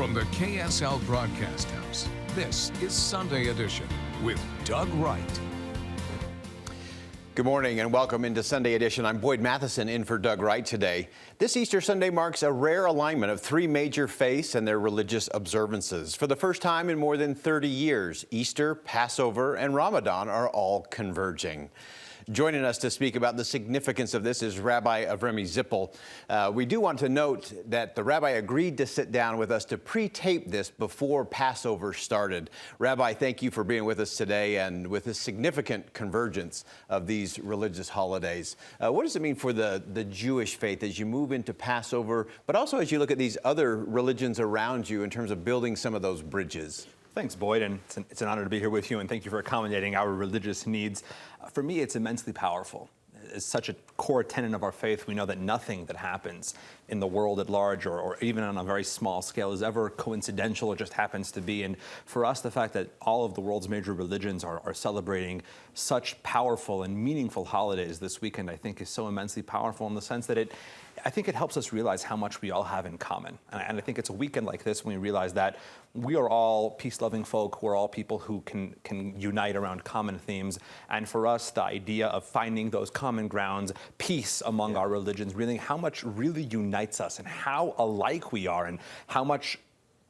From the KSL Broadcast House, this is Sunday Edition with Doug Wright. Good morning and welcome into Sunday Edition. I'm Boyd Matheson in for Doug Wright today. This Easter Sunday marks a rare alignment of three major faiths and their religious observances. For the first time in more than 30 years, Easter, Passover, and Ramadan are all converging. Joining us to speak about the significance of this is Rabbi Zippel. We do want to note that the rabbi agreed to sit down with us to pre-tape this before Passover started. Rabbi, thank you for being with us today and with this significant convergence of these religious holidays. What does it mean for the Jewish faith as you move into Passover, but also as you look at these other religions around you in terms of building some of those bridges? Thanks, Boyd, and it's an honor to be here with you, and thank you for accommodating our religious needs. For me, it's immensely powerful. It's such a core tenet of our faith. We know that nothing that happens in the world at large or even on a very small scale is ever coincidental or just happens to be. And for us, the fact that all of the world's major religions are celebrating such powerful and meaningful holidays this weekend, I think is so immensely powerful in the sense that I think it helps us realize how much we all have in common. And I think it's a weekend like this when we realize that we are all peace-loving folk. We're all people who can unite around common themes. And for us, the idea of finding those common grounds, peace among our religions, really how much really unites us and how alike we are and how much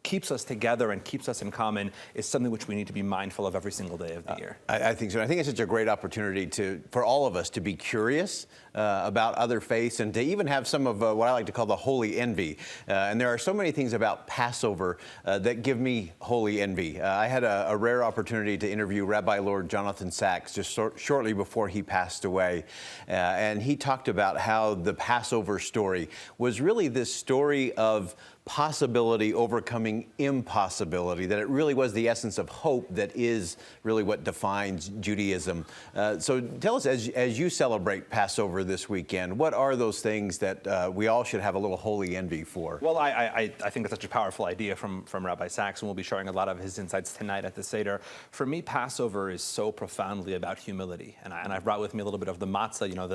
keeps us together and keeps us in common is something which we need to be mindful of every single day of the year. I think so. I think it's such a great opportunity for all of us to be curious about other faiths and to even have some of what I like to call the holy envy. And there are so many things about Passover that give me holy envy. I had a rare opportunity to interview Rabbi Lord Jonathan Sacks just shortly before he passed away. And he talked about how the Passover story was really this story of possibility overcoming impossibility, that it really was the essence of hope that is really what defines Judaism. So tell us, as you celebrate Passover this weekend, what are those things that we all should have a little holy envy for? Well, I think it's such a powerful idea from Rabbi Sacks, and we'll be sharing a lot of his insights tonight at the Seder. For me, Passover is so profoundly about humility, and I've brought with me a little bit of the matzah, you know,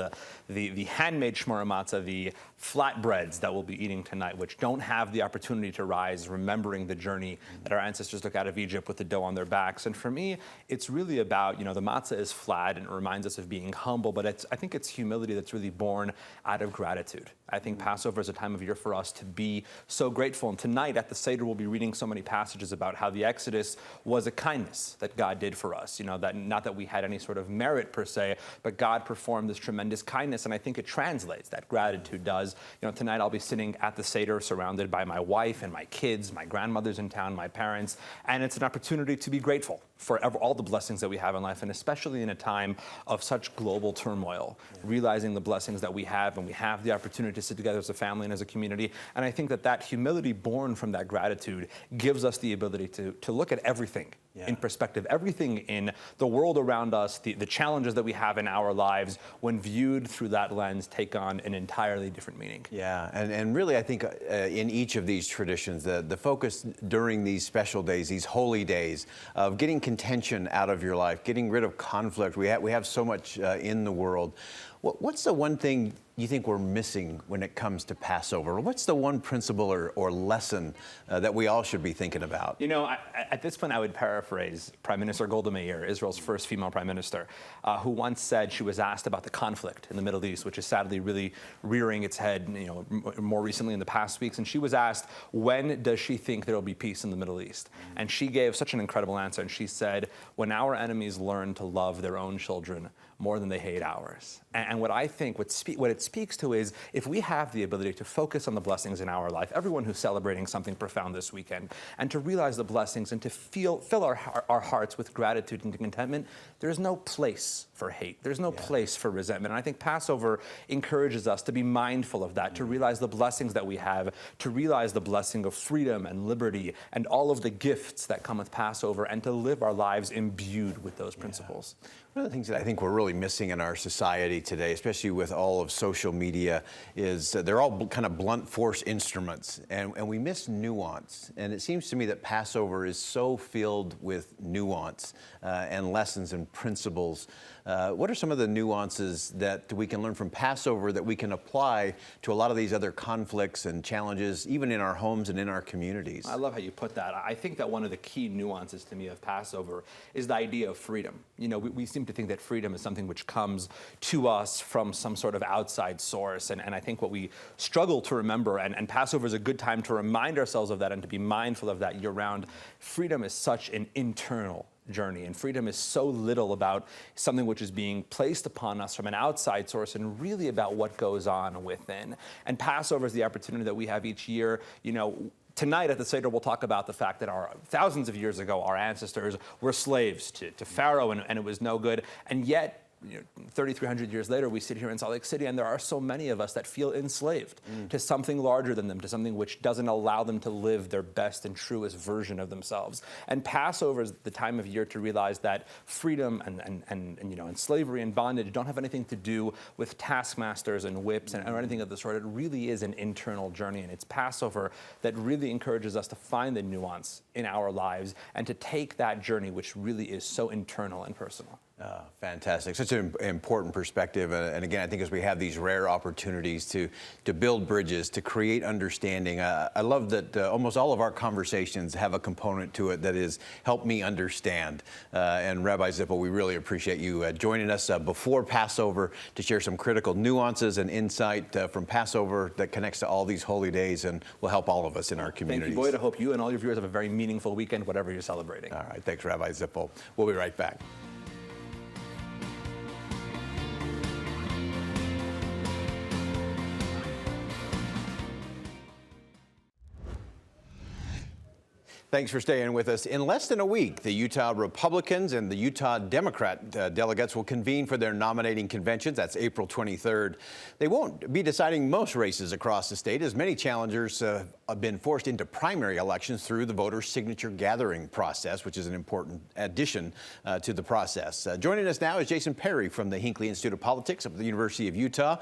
the handmade shmura matzah, the flatbreads that we'll be eating tonight, which don't have the opportunity to rise, remembering the journey that our ancestors took out of Egypt with the dough on their backs. And for me, it's really about, you know, the matzah is flat and it reminds us of being humble, but I think it's humility that's really born out of gratitude. I think Passover is a time of year for us to be so grateful. And tonight at the Seder, we'll be reading so many passages about how the Exodus was a kindness that God did for us. You know, that not that we had any sort of merit per se, but God performed this tremendous kindness. And I think it translates, that gratitude does. You know, tonight I'll be sitting at the Seder surrounded by my wife and my kids, my grandmother's in town, my parents. And it's an opportunity to be grateful for all the blessings that we have in life, and especially in a time of such global turmoil, realizing the blessings that we have, and we have the opportunity to sit together as a family and as a community. And I think that humility born from that gratitude gives us the ability to look at everything in perspective, everything in the world around us, the challenges that we have in our lives, when viewed through that lens, take on an entirely different meaning. Yeah, and really I think in each of these traditions, the focus during these special days, these holy days, of getting contention out of your life, getting rid of conflict. We have so much in the world. What's the one thing you think we're missing when it comes to Passover? What's the one principle or lesson that we all should be thinking about? You know, at this point, I would paraphrase Prime Minister Golda Meir, Israel's first female prime minister, who once said she was asked about the conflict in the Middle East, which is sadly really rearing its head, you know, more recently in the past weeks. And she was asked, when does she think there will be peace in the Middle East? And she gave such an incredible answer. And she said, when our enemies learn to love their own children more than they hate ours. And what I think, what it speaks to is, if we have the ability to focus on the blessings in our life, everyone who's celebrating something profound this weekend, and to realize the blessings and to fill our hearts with gratitude and contentment, there's no place for hate. There's no place for resentment. And I think Passover encourages us to be mindful of that, to realize the blessings that we have, to realize the blessing of freedom and liberty and all of the gifts that come with Passover, and to live our lives imbued with those principles. One of the things that I think we're really really missing in our society today, especially with all of social media, is they're all kind of blunt force instruments, and we miss nuance. And it seems to me that Passover is so filled with nuance and lessons and principles. What are some of the nuances that we can learn from Passover that we can apply to a lot of these other conflicts and challenges, even in our homes and in our communities? I love how you put that. I think that one of the key nuances to me of Passover is the idea of freedom. You know, we seem to think that freedom is something which comes to us from some sort of outside source. And I think what we struggle to remember, and Passover is a good time to remind ourselves of that and to be mindful of that year-round, freedom is such an internal journey, and freedom is so little about something which is being placed upon us from an outside source and really about what goes on within. And Passover is the opportunity that we have each year. You know, tonight at the Seder, we'll talk about the fact that thousands of years ago, our ancestors were slaves to Pharaoh, and it was no good. And yet, 3,300 years later, we sit here in Salt Lake City, and there are so many of us that feel enslaved to something larger than them, to something which doesn't allow them to live their best and truest version of themselves. And Passover is the time of year to realize that freedom and slavery and bondage don't have anything to do with taskmasters and whips or anything of the sort. It really is an internal journey, and it's Passover that really encourages us to find the nuance in our lives and to take that journey, which really is so internal and personal. Fantastic. Such an important perspective. And again, I think as we have these rare opportunities to build bridges, to create understanding, I love that almost all of our conversations have a component to it that is help me understand. And Rabbi Zippel, we really appreciate you joining us before Passover to share some critical nuances and insight from Passover that connects to all these holy days and will help all of us in our communities. Thank you, Boyd. I hope you and all your viewers have a very meaningful weekend, whatever you're celebrating. All right. Thanks, Rabbi Zippel. We'll be right back. Thanks for staying with us. In less than a week, the Utah Republicans and the Utah Democrat delegates will convene for their nominating conventions. That's April 23rd. They won't be deciding most races across the state, as many challengers have been forced into primary elections through the voter signature gathering process, which is an important addition to the process. Joining us now is Jason Perry from the Hinckley Institute of Politics at the University of Utah.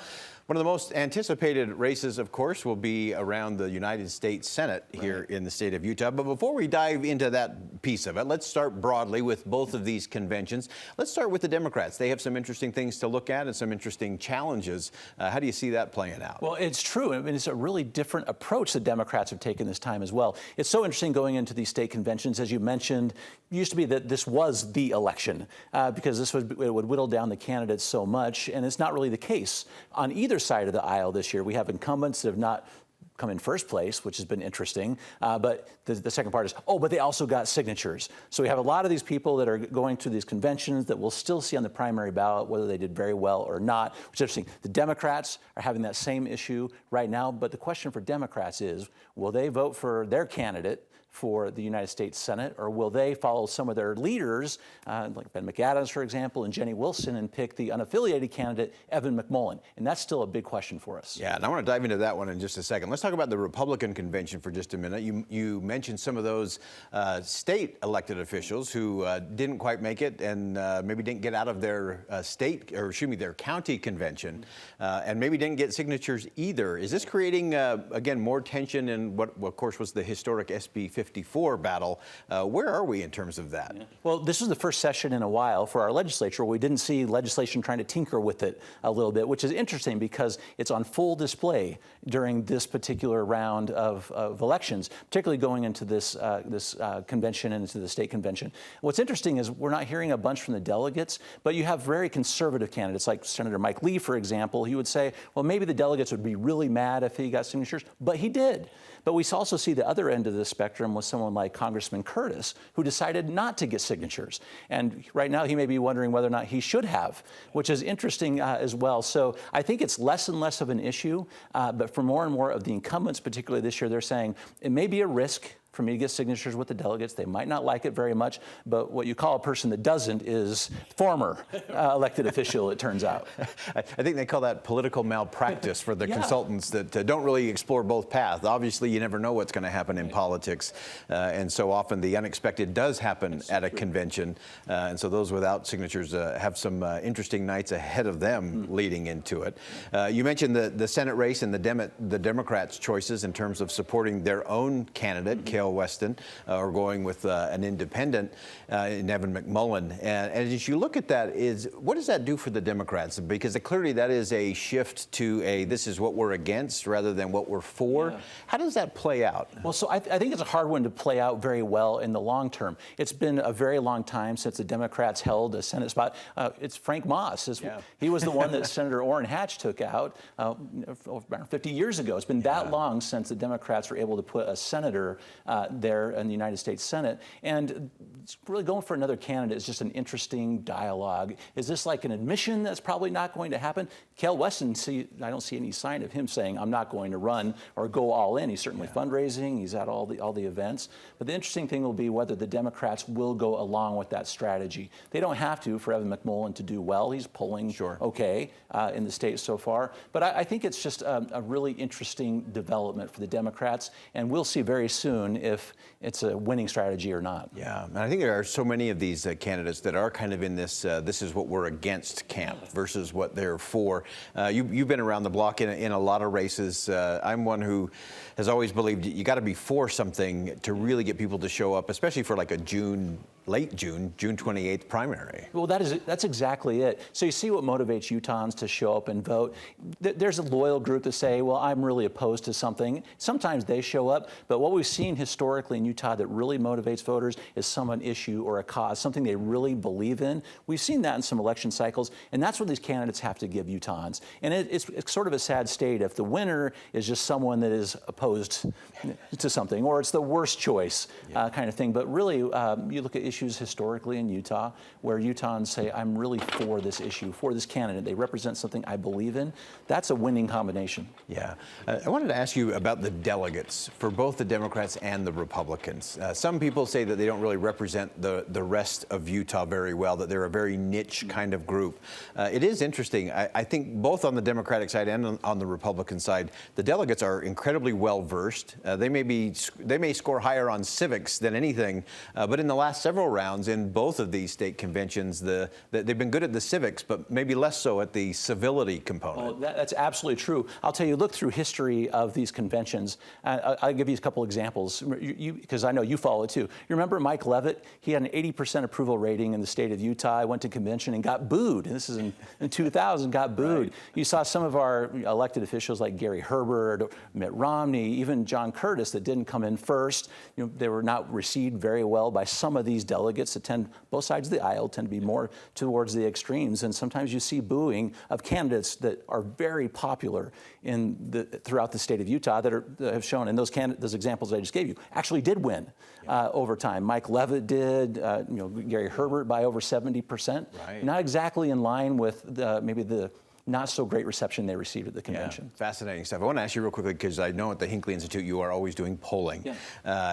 One of the most anticipated races, of course, will be around the United States Senate here in the state of Utah. But before we dive into that piece of it, let's start broadly with both of these conventions. Let's start with the Democrats. They have some interesting things to look at and some interesting challenges. How do you see that playing out? Well, it's true. I mean, it's a really different approach the Democrats have taken this time as well. It's so interesting going into these state conventions. As you mentioned, it used to be that this was the election because it would whittle down the candidates so much, and it's not really the case. On either side of the aisle this year, we have incumbents that have not come in first place, which has been interesting. But the second part is, but they also got signatures. So we have a lot of these people that are going through these conventions that we'll still see on the primary ballot, whether they did very well or not, which is interesting. The Democrats are having that same issue right now. But the question for Democrats is, will they vote for their candidate for the United States Senate, or will they follow some of their leaders, like Ben McAdams, for example, and Jenny Wilson, and pick the unaffiliated candidate, Evan McMullin? And that's still a big question for us. Yeah, and I want to dive into that one in just a second. Let's talk about the Republican convention for just a minute. You mentioned some of those state elected officials who didn't quite make it and maybe didn't get out of their their county convention, and maybe didn't get signatures either. Is this creating, again, more tension in what, of course, was the historic SB 54 battle? Where are we in terms of that? Yeah. Well, this is the first session in a while for our legislature where we didn't see legislation trying to tinker with it a little bit, which is interesting because it's on full display during this particular round of elections, particularly going into this convention and into the state convention. What's interesting is we're not hearing a bunch from the delegates, but you have very conservative candidates like Senator Mike Lee, for example. He would say, well, maybe the delegates would be really mad if he got signatures, but he did. But we also see the other end of the spectrum with someone like Congressman Curtis, who decided not to get signatures. And right now he may be wondering whether or not he should have, which is interesting as well. So I think it's less and less of an issue, but for more and more of the incumbents, particularly this year, they're saying it may be a risk for me to get signatures with the delegates. They might not like it very much, but what you call a person that doesn't is former elected official, it turns out. I think they call that political malpractice for the consultants that don't really explore both paths. Obviously, you never know what's going to happen in politics, and so often the unexpected does happen at a convention, and so those without signatures have some interesting nights ahead of them leading into it. You mentioned the Senate race and the Democrats' choices in terms of supporting their own candidate, Cale Weston, or going with an independent in Evan McMullin. And as you look at that, what does that do for the Democrats? Because clearly that is a shift to this is what we're against rather than what we're for. Yeah. How does that play out? Well, so I think it's a hard one to play out very well in the long term. It's been a very long time since the Democrats held a Senate spot. It's Frank Moss. He was the one that Senator Orrin Hatch took out about 50 years ago. It's been that long since the Democrats were able to put a senator there in the United States Senate. And really going for another candidate is just an interesting dialogue. Is this like an admission that's probably not going to happen? Cale Weston, I don't see any sign of him saying, I'm not going to run or go all in. He's certainly fundraising. He's at all the events. But the interesting thing will be whether the Democrats will go along with that strategy. They don't have to for Evan McMullin to do well. He's polling okay in the state so far. But I think it's just a really interesting development for the Democrats. And we'll see very soon if it's a winning strategy or not. Yeah, and I think there are so many of these candidates that are kind of in this is what we're against camp versus what they're for. You've been around the block in a lot of races. I'm one who has always believed you got to be for something to really get people to show up, especially for like a late June 28th primary. Well, that's exactly it. So you see what motivates Utahns to show up and vote. There's a loyal group to say, well, I'm really opposed to something. Sometimes they show up, but what we've seen historically in Utah that really motivates voters is an issue or a cause, something they really believe in. We've seen that in some election cycles, and that's what these candidates have to give Utahns. And it's sort of a sad state if the winner is just someone that is opposed to something, or it's the worst choice kind of thing. But really, you look at issues historically in Utah where Utahns say, I'm really for this issue, for this candidate. They represent something I believe in. That's a winning combination. Yeah. I wanted to ask you about the delegates for both the Democrats and the Republicans. Some people say that they don't really represent the rest of Utah very well, that they're a very niche kind of group. It is interesting. I think both on the Democratic side and on the Republican side, the delegates are incredibly well versed. They may score higher on civics than anything, but in the last several rounds in both of these state conventions, they've been good at the civics, but maybe less so at the civility component. Well, that's absolutely true. I'll tell you, look through history of these conventions. I'll give you a couple examples, because I know you follow it too. You remember Mike Leavitt? He had an 80% approval rating in the state of Utah. I went to convention and got booed. And this is in 2000, got booed. Right. You saw some of our elected officials like Gary Herbert, Mitt Romney, even John Curtis that didn't come in first. They were not received very well by some of these delegates that both sides of the aisle tend to be more towards the extremes. And sometimes you see booing of candidates that are very popular throughout the state of Utah that have shown, and those examples I just gave you, actually did win over time. Mike Leavitt did, Gary Herbert by over 70%. Right. Not exactly in line with maybe the not so great reception they received at the convention. Yeah, fascinating stuff. I want to ask you real quickly, because I know at the Hinckley Institute you are always doing polling. Yeah.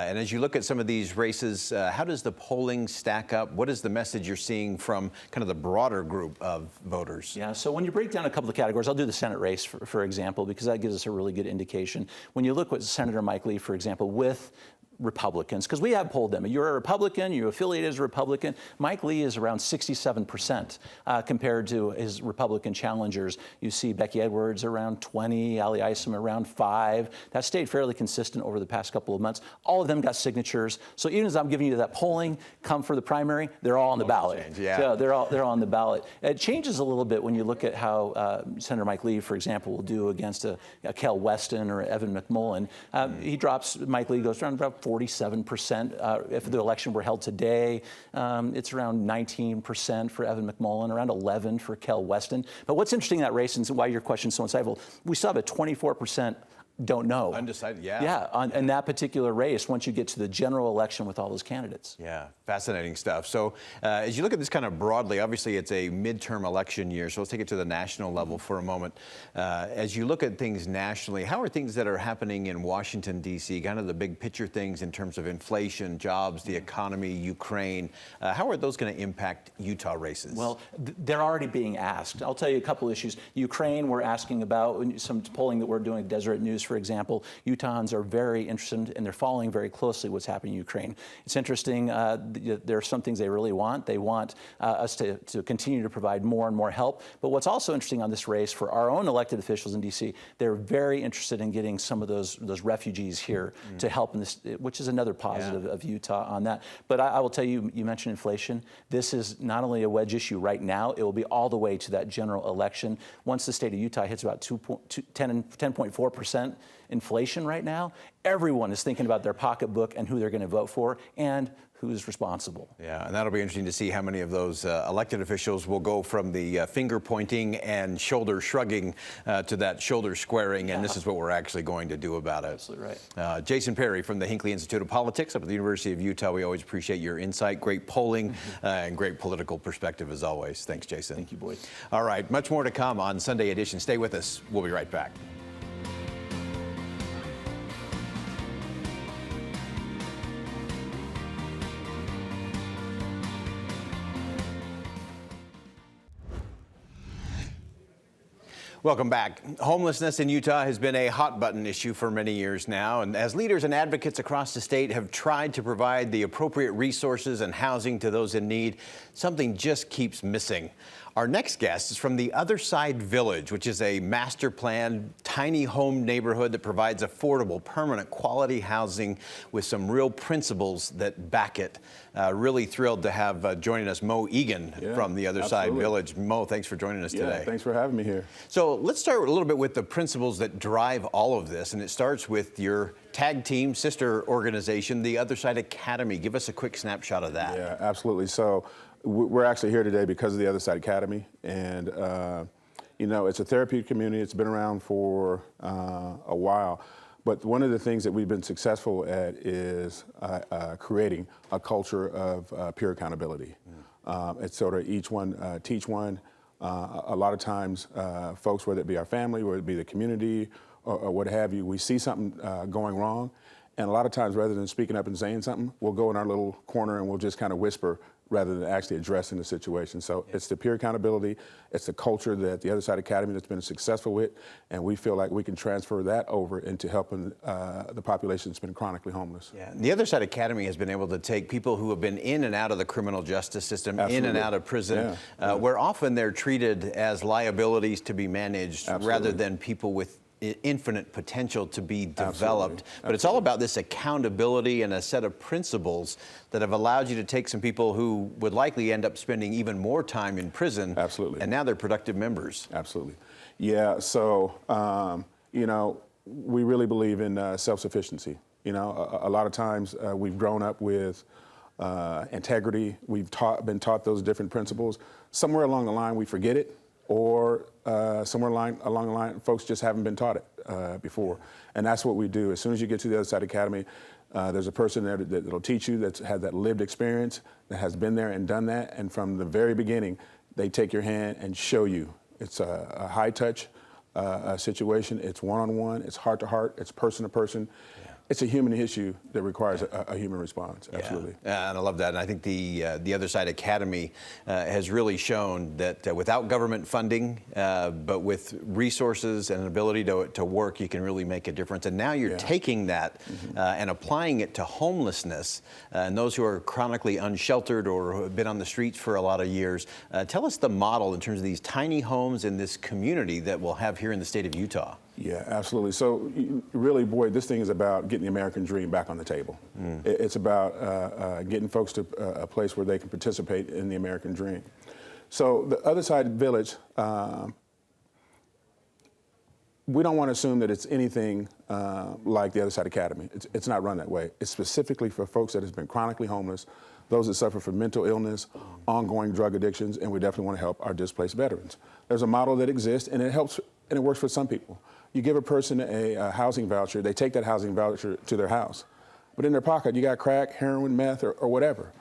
And as you look at some of these races, how does the polling stack up? What is the message you're seeing from kind of the broader group of voters? Yeah, so when you break down a couple of categories, I'll do the Senate race, for example, because that gives us a really good indication. When you look at Senator Mike Lee, for example, with Republicans, because we have polled them. You're a Republican, you're affiliated as a Republican. Mike Lee is around 67% compared to his Republican challengers. You see Becky Edwards around 20, Ali Isom around 5. That stayed fairly consistent over the past couple of months. All of them got signatures. So even as I'm giving you that polling, come for the primary, they're all on the ballot. So they're all on the ballot. It changes a little bit when you look at how Senator Mike Lee, for example, will do against a Cale Weston or Evan McMullin. Mike Lee goes around about 47%. If the election were held today, it's around 19% for Evan McMullin, around 11% for Cale Weston. But what's interesting in that race, and why your question is so insightful, we still have a 24% don't know. Undecided, yeah. Yeah, in that particular race, once you get to the general election with all those candidates. Yeah, fascinating stuff. So as you look at this kind of broadly, obviously it's a midterm election year, so let's take it to the national level for a moment. As you look at things nationally, how are things that are happening in Washington, D.C., kind of the big picture things in terms of inflation, jobs, the economy, Ukraine, how are those going to impact Utah races? Well, they're already being asked. I'll tell you a couple issues. Ukraine, we're asking about some polling that we're doing at Deseret News, for example. Utahns are very interested and they're following very closely what's happening in Ukraine. It's interesting. There are some things they really want. They want us to continue to provide more and more help. But what's also interesting on this race for our own elected officials in D.C., they're very interested in getting some of those refugees here to help in this, which is another positive of Utah on that. But I will tell you, you mentioned inflation. This is not only a wedge issue right now, it will be all the way to that general election. Once the state of Utah hits about 10.4% inflation right now, everyone is thinking about their pocketbook and who they're going to vote for and who's responsible. Yeah, and that'll be interesting to see how many of those elected officials will go from the finger pointing and shoulder shrugging to that shoulder squaring, and this is what we're actually going to do about it. Absolutely right. Jason Perry from the Hinckley Institute of Politics up at the University of Utah. We always appreciate your insight, great polling, and great political perspective as always. Thanks, Jason. Thank you, Boyd. All right, much more to come on Sunday Edition. Stay with us. We'll be right back. Welcome back. Homelessness in Utah has been a hot button issue for many years now, and as leaders and advocates across the state have tried to provide the appropriate resources and housing to those in need, something just keeps missing. Our next guest is from the Other Side Village, which is a master planned tiny home neighborhood that provides affordable, permanent, quality housing with some real principles that back it. Really thrilled to have joining us Moe Egan from the Other Side Village. Moe, thanks for joining us today. Thanks for having me here. So let's start a little bit with the principles that drive all of this, and it starts with your tag team, sister organization, the Other Side Academy. Give us a quick snapshot of that. Yeah, absolutely. So we're actually here today because of the Other Side Academy, and you know, it's a therapeutic community. It's been around for a while, but one of the things that we've been successful at is creating a culture of peer accountability. It's sort of each one teach one. A lot of times, folks, whether it be our family, whether it be the community, or what have you, we see something going wrong, and a lot of times, rather than speaking up and saying something, we'll go in our little corner and we'll just kind of whisper, rather than actually addressing the situation. So it's the peer accountability, it's the culture that the Other Side Academy that's been successful with, and we feel like we can transfer that over into helping the population that's been chronically homeless. Yeah, the Other Side Academy has been able to take people who have been in and out of the criminal justice system, in and out of prison, where often they're treated as liabilities to be managed rather than people with infinite potential to be developed. But it's all about this accountability and a set of principles that have allowed you to take some people who would likely end up spending even more time in prison. And now they're productive members. Yeah, so, you know, we really believe in self-sufficiency. You know, a lot of times we've grown up with integrity. We've been taught those different principles. Somewhere along the line we forget it, or somewhere along the line, folks just haven't been taught it before. And that's what we do. As soon as you get to the Other Side Academy, there's a person there that'll teach you, that's had that lived experience, that has been there and done that. And from the very beginning, they take your hand and show you. It's a high-touch situation. It's one-on-one. It's heart-to-heart. It's person-to-person. It's a human issue that requires a human response. Absolutely. And I love that. And I think the Other Side Academy has really shown that without government funding, but with resources and an ability to work, you can really make a difference. And now you're taking that and applying it to homelessness and those who are chronically unsheltered or who have been on the streets for a lot of years. Tell us the model in terms of these tiny homes in this community that we'll have here in the state of Utah. Yeah, absolutely. So really, Boyd, this thing is about getting the American dream back on the table. It's about getting folks to a place where they can participate in the American dream. So the Other Side Village, we don't want to assume that it's anything like the Other Side Academy. It's not run that way. It's specifically for folks that have been chronically homeless, those that suffer from mental illness, ongoing drug addictions, and we definitely want to help our displaced veterans. There's a model that exists, and it helps, and it works for some people. You give a person a housing voucher, they take that housing voucher to their house. But in their pocket, you got crack, heroin, meth, or whatever.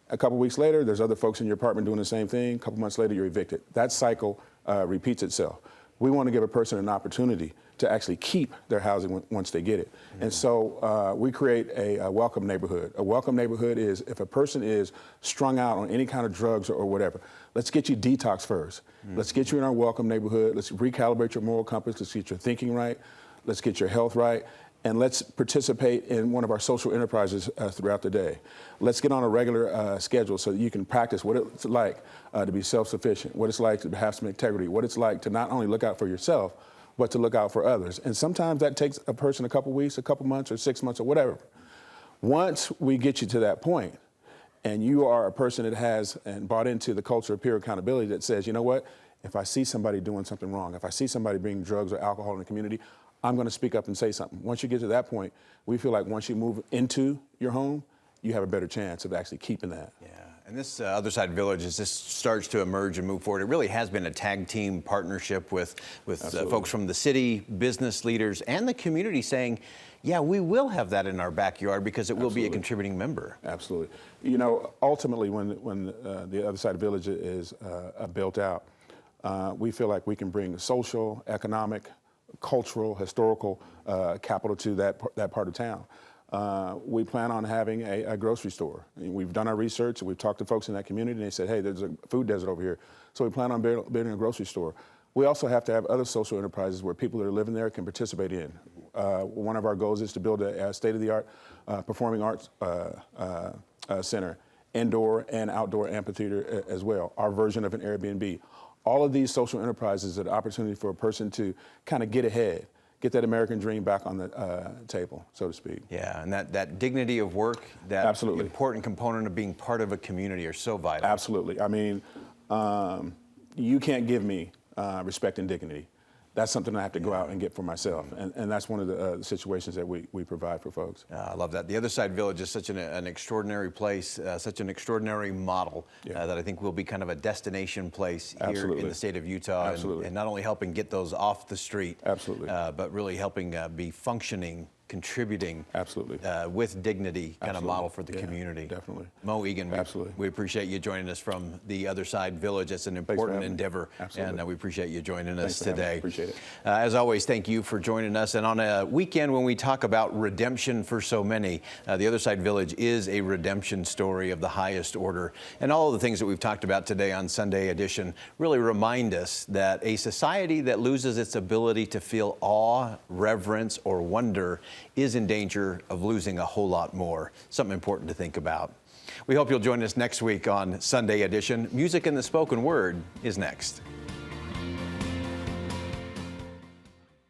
A couple weeks later, there's other folks in your apartment doing the same thing. A couple months later, you're evicted. That cycle repeats itself. We want to give a person an opportunity to actually keep their housing once they get it. Mm-hmm. And so we create a welcome neighborhood. A welcome neighborhood is if a person is strung out on any kind of drugs or whatever, let's get you detox first. Mm-hmm. Let's get you in our welcome neighborhood. Let's recalibrate your moral compass. Let's get your thinking right. Let's get your health right. And let's participate in one of our social enterprises throughout the day. Let's get on a regular schedule so that you can practice what it's like to be self-sufficient, what it's like to have some integrity, what it's like to not only look out for yourself, but to look out for others. And sometimes that takes a person a couple weeks, a couple months, or 6 months, or whatever. Once we get you to that point, and you are a person that has and bought into the culture of peer accountability that says, you know what, if I see somebody doing something wrong, if I see somebody bringing drugs or alcohol in the community, I'm going to speak up and say something. Once you get to that point, we feel like once you move into your home, you have a better chance of actually keeping that. Yeah, and this Other Side Village, as this starts to emerge and move forward, it really has been a tag team partnership with folks from the city, business leaders, and the community saying, yeah, we will have that in our backyard because it will be a contributing member. Absolutely. You know, ultimately, when the Other Side Village is built out, we feel like we can bring social, economic, cultural, historical capital to that part of town. We plan on having a grocery store. We've done our research, and we've talked to folks in that community, and they said, hey, there's a food desert over here. So we plan on building a grocery store. We also have to have other social enterprises where people that are living there can participate in. One of our goals is to build a state-of-the-art performing arts center, indoor and outdoor amphitheater as well, our version of an Airbnb. All of these social enterprises are an opportunity for a person to kind of get ahead, get that American dream back on the table, so to speak. Yeah, and that dignity of work, that Absolutely. important component of being part of a community are so vital. Absolutely. I mean, you can't give me respect and dignity. That's something I have to go out and get for myself. And that's one of the situations that we provide for folks. I love that. The Other Side Village is such an extraordinary place, such an extraordinary model that I think will be kind of a destination place here in the state of Utah. And not only helping get those off the street, but really helping be functioning, contributing with dignity kind of model for the community. Definitely. Moe Egan, we appreciate you joining us from the Other Side Village. It's an important endeavor, and we appreciate you joining us today. Appreciate it. As always, thank you for joining us. And on a weekend when we talk about redemption for so many, the Other Side Village is a redemption story of the highest order. And all of the things that we've talked about today on Sunday Edition really remind us that a society that loses its ability to feel awe, reverence, or wonder is in danger of losing a whole lot more. Something important to think about. We hope you'll join us next week on Sunday Edition. Music and the Spoken Word is next.